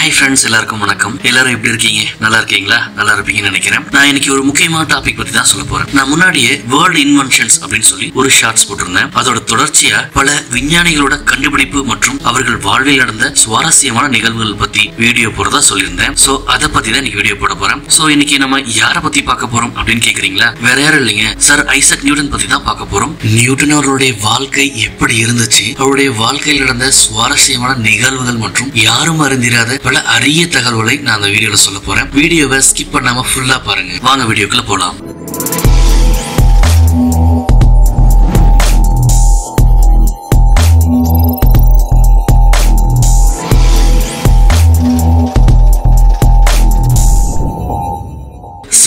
Hi friends, எல்லாருக்கும் வணக்கம். எல்லாரும் எப்படி இருக்கீங்க? நல்லா இருக்கீங்களா? நல்லா இருப்பீங்கன்னு நினைக்கிறேன். நான் இன்னைக்கு ஒரு முக்கியமான டாபிக் பத்தி தான் சொல்ல போறேன். நான் முன்னாடியே வேர்ல்ட் இன்வென்ஷன்ஸ் அப்படின்னு சொல்லி ஒரு ஷார்ட்ஸ் போட்டிருந்தேன். அதோட தொடர்ச்சியா பல விஞ்ஞானிகளோட கண்டுபிடிப்பு மற்றும் அவர்கள் வாழ்வில் நடந்த சுவாரஸ்யமான நிகழ்வுகள் பத்தி வீடியோ போறதா சொல்லியிருந்தேன். சோ அதை பத்தி தான் இன்னைக்கு வீடியோ போட போறேன். சோ இன்னைக்கு நம்ம யாரை பத்தி பார்க்க போறோம் அப்படின்னு கேக்குறீங்களா? வேற யாரும் இல்லைங்க, சர் ஐசக் நியூட்டன் பத்தி தான் பார்க்க போறோம். நியூட்டன் அவருடைய வாழ்க்கை எப்படி இருந்துச்சு, அவருடைய வாழ்க்கையில் நடந்த சுவாரஸ்யமான நிகழ்வுகள் மற்றும் யாரும் அறிந்திராத பல அரிய தகவல்களை நான் அந்த வீடியோல சொல்ல போறேன். வீடியோவை ஸ்கிப் பண்ணாம ஃபுல்லா பாருங்க. வாங்க வீடியோக்குள்ள போலாம்.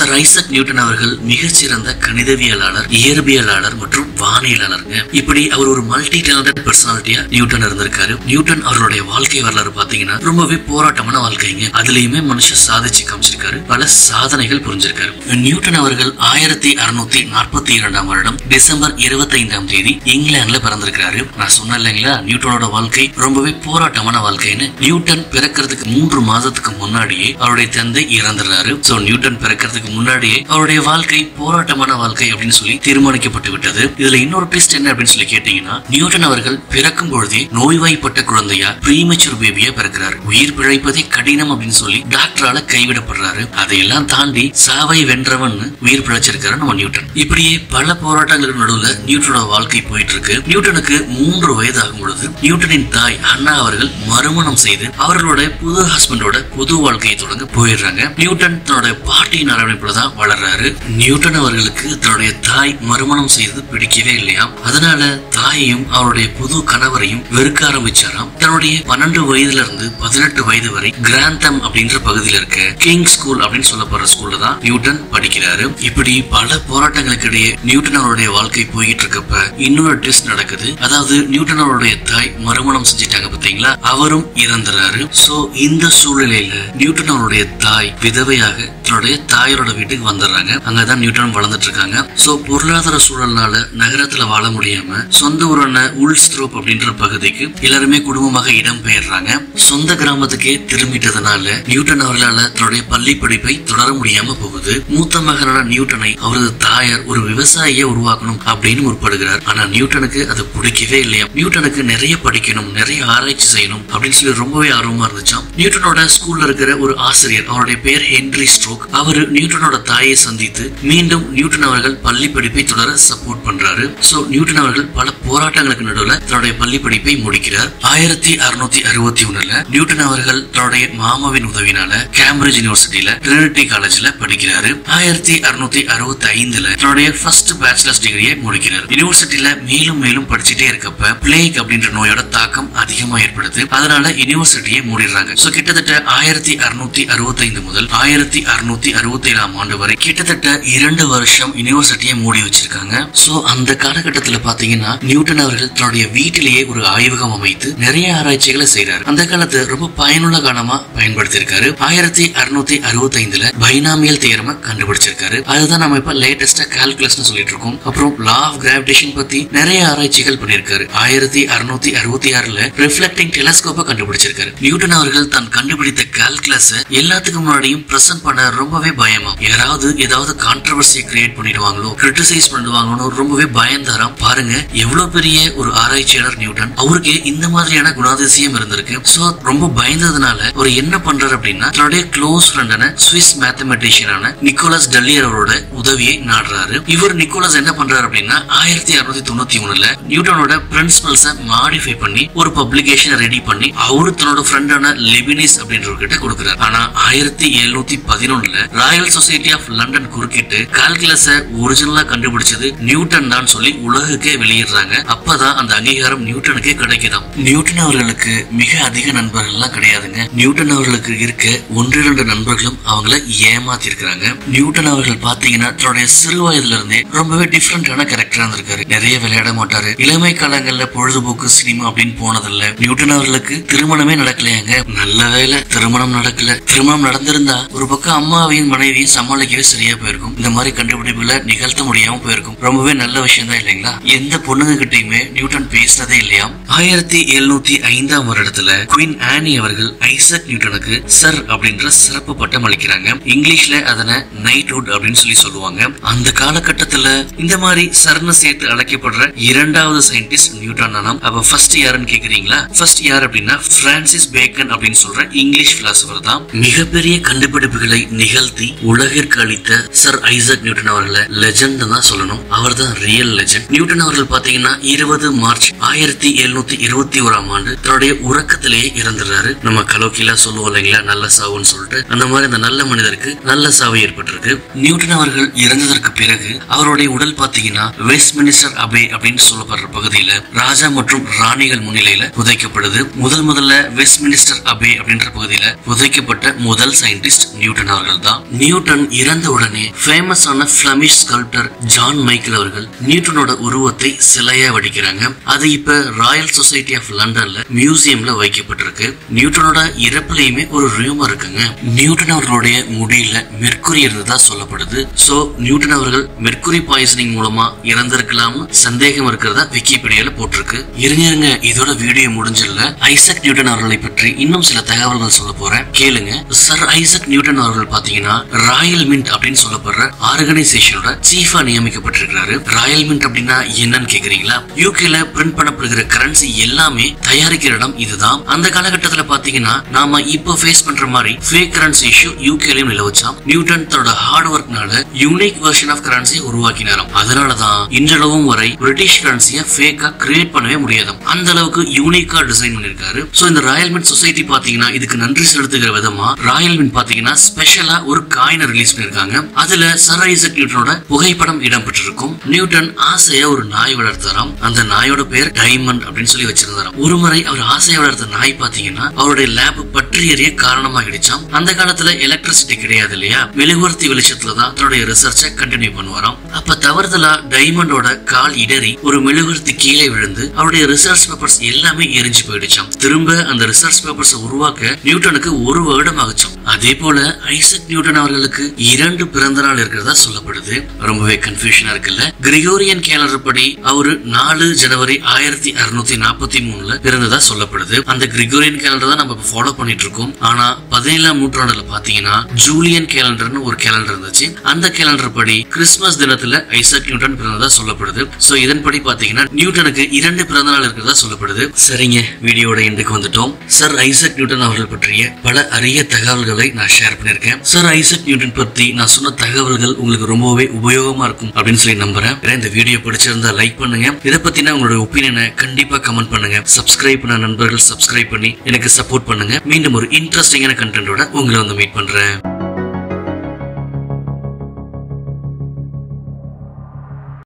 சர் ஐசக் நியூட்டன் அவர்கள் மிகச்சிறந்த கணிதவியலாளர், இயற்பியலாளர் மற்றும் வானியலாளருங்க. இப்படி அவர் ஒரு மல்டி டேலண்டட் பர்சனாலிட்டியா நியூட்டன் இருந்திருக்காரு. நியூட்டன் அவருடைய வாழ்க்கை வரலாறு பாத்தீங்கன்னா ரொம்பவே போராட்டமான வாழ்க்கைங்க. அதுலயுமே மனுஷன் சாதிச்சு காமிச்சிருக்காரு, பல சாதனைகள் புரிஞ்சிருக்காரு. நியூட்டன் அவர்கள் 1642 வருடம் டிசம்பர் 25 இங்கிலாந்துல பிறந்திருக்காரு. நான் சொன்னேன் இல்லைங்களா, நியூட்டனோட வாழ்க்கை ரொம்பவே போராட்டமான வாழ்க்கைன்னு. நியூட்டன் பிறக்கிறதுக்கு 3 மாதத்துக்கு முன்னாடியே அவருடைய தந்தை இறந்துறாரு. சோ நியூட்டன் பிறக்கிறதுக்கு முன்னாடியே அவருடைய வாழ்க்கை போராட்டமான வாழ்க்கை அப்படின்னு சொல்லி தீர்மானிக்கப்பட்டு விட்டது. இதுல இன்னொரு ட்விஸ்ட் என்ன அப்படின்னு சொல்லி கேட்டீங்கன்னா, நியூட்டன் அவர்கள் பிறக்கும் பொழுதே நோய்வாய்ப்பட்ட குழந்தையா ப்ரீமெச்சூர் பேபியா பிறக்கிறாரு. உயிர் பிழைப்பதே கடினம் அப்படின்னு சொல்லி டாக்டரால கைவிடப்படுறாரு. அதையெல்லாம் தாண்டி சாவை வென்றவன் உயிர் பிழைச்சிருக்காரு நம்ம நியூட்டன். இப்படியே பல போராட்டங்களுக்கு நடுவுல நியூட்டனோட வாழ்க்கை போயிட்டு இருக்கு. நியூட்டனுக்கு 3 வயது ஆகும் பொழுது நியூட்டனின் தாய் அண்ணா அவர்கள் மறுமணம் செய்து அவர்களோட புது ஹஸ்பண்டோட புது வாழ்க்கையை தொடங்க போயிடுறாங்க. நியூட்டன் தன்னோட பாட்டியின் அரவணைப்புலதான் வளர்றாரு. நியூட்டன் அவர்களுக்கு தன்னுடைய தாய் மறுமணம் செய்து பிடிக்கவே இல்லையா. அதனால தாயையும் அவருடைய புது கணவரையும் வெறுக்க ஆரம்பிச்சாராம். தன்னுடைய 12 வயதுல இருந்து 18 வயது வரை கிராந்தம் அப்படின்ற பகுதியில் இருக்க கிங் ஸ்கூல் அப்படின்னு சொல்லப்படுற ஸ்கூல்ல தான் நியூட்டன் படிக்கிறாரு. இப்படி பல போராட்டங்களுக்கு இடையே நியூட்டன் அவருடைய வாழ்க்கை போயிட்டு இருக்கப்ப இன்னொரு ட்விஸ்ட் நடக்குது. அதாவது நியூட்டன் அவருடைய தாய் மறுமணம் செஞ்சிட்டாங்க பாத்தீங்களா, அவரும் இறந்துறாரு. சோ இந்த சூழ்நிலையில நியூட்டன் அவருடைய தாய் விதவையாக தன்னுடைய தாயோட வீட்டுக்கு வந்துடுறாங்க. அங்கதான் நியூட்டன் வளர்ந்துட்டு இருக்காங்க. சோ பொருளாதார சூழல்னால நகரத்துல வாழ முடியாம சொந்த ஊரான உல்ஸ்த்ரோப் அப்படின்ற பகுதிக்கு எல்லாருமே குடும்பமாக இடம் பெயர்றாங்க. சொந்த கிராமத்துக்கே திரும்பிட்டதுனால நியூட்டன் அவர்களால தன்னுடைய பள்ளி படிப்பை தொடர முடியாம போகுது. மூத்த மகனான நியூட்டனை அவரது தாயார் ஒரு விவசாயியை உருவாக்கணும் அப்படின்னு முற்படுகிறார். ஆனா நியூட்டனுக்கு அது பிடிக்கவே இல்லையா. நியூட்டனுக்கு நிறைய படிக்கணும், நிறைய ஆராய்ச்சி செய்யணும் அப்படின்னு சொல்லி ரொம்பவே ஆர்வமா இருந்துச்சாம். நியூட்டனோட ஸ்கூல்ல இருக்கிற ஒரு ஆசிரியர், அவருடைய பேர் ஹென்ரி ஸ்ட்ரோக், அவரு நியூட்டனோட தாயை சந்தித்து மீண்டும் நியூட்டன் அவர்கள் பள்ளி படிப்பை தொடர சப்போர்ட் பண்றாரு. சோ நியூட்டன் அவர்கள் பல போராட்டங்களுக்கு நடுவுல தன்னுடைய பள்ளி படிப்பை முடிக்கிறார். 1661 நியூட்டன் அவர்கள் தன்னுடைய மாமாவின் உதவினால கேம்பிரிட்ஜ் யூனிவர்சிட்டியில ட்ரினிட்டி காலேஜ்ல படிக்கிறாரு. 1665 தன்னுடைய ஃபர்ஸ்ட் பேச்சுலர்ஸ் டிகிரியை முடிக்கிறார். யூனிவர்சிட்டியில மேலும் மேலும் படிச்சுட்டே இருக்கப்ப பிளேக் அப்படின்ற நோயோட தாக்கம் அதிகமா ஏற்படுது. அதனால யூனிவர்சிட்டியை மூடிடுறாங்க. சோ கிட்டத்தட்ட 1665 முதல் 1667 ஆண்டு வரை கிட்டத்தட்ட 2 வருஷம் யூனிவர்சிட்டியை மூடி வச்சிருக்காங்க. சோ அந்த காலகட்டத்துல பாத்தீங்கன்னா நியூட்டன் அவர்கள் தன்னுடைய வீட்டிலேயே ஒரு ஆய்வகம் அமைத்து நிறைய ஆராய்ச்சிகளை செய்யறாரு. அந்த காலத்தை ரொம்ப பயனுள்ள காலமா பயன்படுத்திருக்காரு. 1665 பைனாமியல் தியரமை கண்டுபிடிச்சிருக்காரு. அதுதான் நம்ம இப்ப லேட்டஸ்டா கால்குலஸ்னு சொல்லிட்டு இருக்கோம். அப்புறம் லா ஆஃப் கிராவிடேஷன் பத்தி நிறைய ஆராய்ச்சிகள் பண்ணிருக்காரு. 1666 ரிஃப்ளெக்டிங் டெலஸ்கோப்பை கண்டுபிடிச்சிருக்காரு. நியூட்டன் அவர்கள் தான் கண்டுபிடித்த கால்குலஸ் எல்லாத்துக்கும் முன்னாடியும் பிரசன்ட் பண்ண ரொம்பவே பயமா, யாராவது ஏதாவது கான்ட்ரோவர்சியை கிரியேட் பண்ணிடுவாங்களோ, கிரிட்டிசைஸ் பண்ணுவாங்களோ ரொம்பவே பயந்தாராம். பாருங்க எவ்வளவு பெரிய ஒரு ஆராய்ச்சியாளர் நியூட்டன், அவருக்கு இந்த மாதிரியான குணாதிசயம் இருந்திருக்கு. சோ ரொம்ப பயந்ததுனால அவர் என்ன பண்றாரு அப்படின்னா தன்னுடைய க்ளோஸ் ஃப்ரெண்டான ஸ்விஸ் மேத்தமெட்டிஷியனான நிக்கோலஸ் டெல்லியர் அவரோட உதவியை நாடுறாரு. இவர் நிக்கோலஸ் என்ன பண்றாரு அப்படின்னா 1691 நியூட்டனோட பிரின்சிபல்ஸை மாடிஃபை பண்ணி ஒரு பப்ளிகேஷன் ரெடி பண்ணி அவரு தன்னோட ஃப்ரெண்டான லெபினிஸ் அப்படின்றவர்கிட்ட கொடுக்கிறார். ஆனா 1711 ராயல் சொசைட்டி ஆஃப் லண்டன் குறுக்கிட்டு கால்குலஸை ஒரிஜினலா கண்டுபிடிச்சது நியூட்டன் தான் சொல்லி உலகுக்கே வெளியிடுறாங்க. அப்பதான் அந்த அங்கீகாரம் நியூட்டனுக்கே கிடைக்குதாம். நியூட்டன் அவர்களுக்கு மிக அதிக நண்பர்கள் எல்லாம் கிடையாதுங்க. நியூட்டன் அவர்களுக்கு இருக்க 1-2 நண்பர்களும் அவங்கள ஏமாத்தி இருக்காங்க. நியூட்டன் அவர்கள் பாத்தீங்கன்னா தன்னுடைய சிறு வயதுல இருந்தே ரொம்பவே டிஃபரெண்டான கேரக்டரா இருந்திருக்காரு. நிறைய விளையாட மாட்டாரு. இளமை காலங்கள்ல பொழுதுபோக்கு சினிமா அப்படின்னு போனதில்ல. நியூட்டன் அவர்களுக்கு திருமணமே நடக்கலையாங்க. நல்ல வேலை திருமணம் நடக்கல. திருமணம் நடந்திருந்தா ஒரு பக்கம் அம்மாவையும் மனைவியும் சமாளிக்கவே சரியா போயிருக்கும். இந்த மாதிரி கண்டுபிடிப்புகளை நிகழ்த்த முடியாம போயிருக்கும். ரொம்பவே நல்ல விஷயம் தான் இல்லைங்களா? எந்த பொண்ணுங்க கிட்டயுமே நியூட்டன் பேசினதே இல்லையா? 1705 வருடத்துல குவீன் ஆனி அவர்கள் ஐசக் நியூட்டனுக்கு சர் அப்படின்ற சிறப்பு பட்டம் அளிக்கிறாங்க. இங்கிலீஷ்ல அதனை நைட்ஹுட் அப்படின்னு சொல்லுவாங்க. அந்த காலகட்டத்துல இந்த மாதிரி சர்னு சேர்த்து அழைக்கப்படுற இரண்டாவது சயின்டிஸ்ட் நியூட்டன் தானா? அப்ப ஃபர்ஸ்ட் யாருன்னு கேக்குறீங்களா? ஃபர்ஸ்ட் யார் அப்படின்னா பிரான்சிஸ் பேக்கன் அப்படின்னு சொல்ற இங்கிலீஷ் பிலாசபர் தான். மிகப்பெரிய கண்டுபிடிப்புகளை நிகழ்த்தி உலகிற்கு அளித்த சர் ஐசக் நியூட்டன் அவர்களை லெஜெண்ட் தான் சொல்லணும். அவர் தான் ரியல் லெஜெண்ட். நியூட்டன் அவர்கள் பாத்தீங்கன்னா 20 மார்ச் 1721 தன்னுடைய உறக்கத்திலேயே இறந்துடுறாரு. நம்ம கலோக்கிலா சொல்லுவோம் இல்லைங்களா, நல்ல சாவுன்னு சொல்லிட்டு. அந்த மாதிரி அந்த நல்ல மனிதருக்கு நல்ல சாவு ஏற்பட்டிருக்கு. நியூட்டன் அவர்கள் இறந்ததற்கு பிறகு அவருடைய உடல் பாத்தீங்கன்னா வெஸ்ட்மினிஸ்டர் அபே அப்படின்னு சொல்லப்படுற பகுதியில ராஜா மற்றும் ராணிகள் முன்னிலையில புதைக்கப்படுது. முதல்ல வெஸ்ட்மினிஸ்டர் அபே அப்படின்ற பகுதியில புதைக்கப்பட்ட முதல் சயின்டிஸ்ட் நியூட்டன் அவர்கள் தான். நியூட்டன் இறந்த உடனே ஃபேமஸான பிளமிஷ் ஸ்கல்ப்டர் ஜான் மைக்கேல் அவர்கள் நியூட்டனோட உருவத்தை சிலையா வடிக்கிறாங்க. அது இப்ப ராயல் சொசைட்டி ஆஃப் லண்டன்ல மியூசியம்ல வைக்கப்பட்டிருக்கு. நியூட்டனோட இறப்புலயுமே ஒரு ரூமர் இருக்குங்க. நியூட்டன் அவர்களுடைய முடியில மெர்க்குரி இருந்ததா சொல்லப்படுது. சோ நியூட்டன் அவர்கள் மெர்க்குரி பாய்சனிங் மூலமா இறந்திருக்கலாம் சந்தேகம் இருக்கிறதா விக்கிபீடியால போட்டிருக்கு. இருங்க, இதோட வீடியோ முடிஞ்சிடல. ஐசக் நியூட்டன் அவர்களை பற்றி இன்னும் சில தகவல்கள் சொல்ல போறேன், கேளுங்க. சர் ஐசக் நியூட்டன் அவர்கள் பாத்தீங்கன்னா ராயல் மின்ட் அப்படின்னு சொல்லப்படுற ஆர்கனைசேஷனோட சீஃபா நியமிக்கப்பட்டிருக்கிறாரு. ராயல் மின்ட் அப்படின்னா என்னன்னு கேக்குறீங்களா? யூகேல பிரிண்ட் பண்ணப்படுகிற கரன்சி எல்லாமே தயாரிக்கிற இடம் இதுதான். அந்த காலகட்டத்துல பாத்தீங்கன்னா நாம இப்ப ஃபேஸ் பண்ற மாதிரி ஃபேக் கரன்சி இஷ்யூ யூகேலயும் நிலவச்சாம். நியூட்டன் தன்னோட ஹார்ட் ஒர்க்னால யூனிக் வெர்ஷன் ஆஃப் கரன்சியை உருவாக்கினாராம். அதனாலதான் இன்றளவும் வரை பிரிட்டிஷ் கரன்சியை ஃபேக்கா கிரியேட் பண்ணவே முடியாது. அந்த அளவுக்கு யூனிக்கா டிசைன் பண்ணிருக்காரு. சோ இந்த ராயல் மின்ட் சொசைட்டி பாத்தீங்கன்னா இதுக்கு நன்றி செலுத்துகிற விதமா ராயல் மின்ட் பாத்தீங்கன்னா ஸ்பெஷலா ஒரு காயினை ரிலீஸ் பண்ணிருக்காங்க. அதுல சர் ஐசக் நியூட்டனோட புகைப்படம் இடம்பெற்றிருக்கும். நியூட்டன் ஆசையா ஒரு நாய் வளர்த்தாராம். அந்த நாயோட பேர் டைமண்ட் அப்படின்னு சொல்லி வச்சிருந்தாராம். ஒரு முறை அவர் ஆசையா வளர்த்த நாய் பாத்தீங்கன்னா அவருடைய லேப் பற்றி எரிய காரணமாகிடுச்சாம். அந்த காலத்துல எலக்ட்ரிசிட்டி கிடையாது இல்லையா, மெழுகுவர்த்தி வெளிச்சத்துலதான் தன்னுடைய ரிசர்ச்சை கண்டினியூ பண்ணுவாராம். அப்ப தவறுதலா டைமண்டோட கால் இடறி ஒரு மெழுகுவர்த்தி கீழே விழுந்து அவருடைய ரிசர்ச் பேப்பர்ஸ் எல்லாமே எரிஞ்சு போயிடுச்சாம். திரும்ப அந்த ரிசர்ச் பேப்பர்ஸ் உருவாக்க நியூட்டனுக்கு 1 வருடம் ஆகுச்சாம். அதே போல ஐசக் நியூட்டன் அவர்களுக்கு 2 பிறந்த நாள் இருக்கிறதா சொல்லப்படுது. ரொம்பவே கன்ஃபியூஷனா இருக்குல்ல. கிரிகோரியன் கேலண்டர் படி அவரு 4 ஜனவரி 1643 பிறந்ததா சொல்லப்படுது. அந்த கிரிகோரியன் கேலண்டர் தான் நம்ம ஃபாலோ பண்ணிட்டு இருக்கோம். ஆனா 17ஆம் நூற்றாண்டுல பாத்தீங்கன்னா ஜூலியன் கேலண்டர்னு ஒரு கேலண்டர் இருந்துச்சு. அந்த கேலண்டர் படி கிறிஸ்துமஸ் தினத்துல ஐசக் நியூட்டன் பிறந்ததா சொல்லப்படுது. சோ இதன்படி பாத்தீங்கன்னா நியூட்டனுக்கு 2 பிறந்த நாள் இருக்கிறதா சொல்லப்படுது. சரிங்க, வீடியோட எண்டுக்கு வந்துட்டோம். சர் ஐசக் நியூட்டன் அவர்கள் பற்றிய பல அரிய தகவல்களை நான் ஷேர் பண்ணிருக்கேன். சர் ஐசக் நியூட்டன் பத்தி நான் சொன்ன தகவல்கள் உங்களுக்கு ரொம்பவே உபயோகமா இருக்கும் அப்படின்னு சொல்லி நம்புறேன். இந்த வீடியோ பிடிச்சிருந்தா லைக் பண்ணுங்க. இதை பத்தின உங்களோட ஒப்பீனியனை கண்டிப்பா கமெண்ட் பண்ணுங்க. சப்ஸ்கிரைப் பண்ண நண்பர்கள் சப்ஸ்கிரைப் பண்ணி எனக்கு சப்போர்ட் பண்ணுங்க. மீண்டும் ஒரு இன்ட்ரெஸ்டிங்கான கண்டென்ட்டோட உங்களை வந்து மீட் பண்றேன்.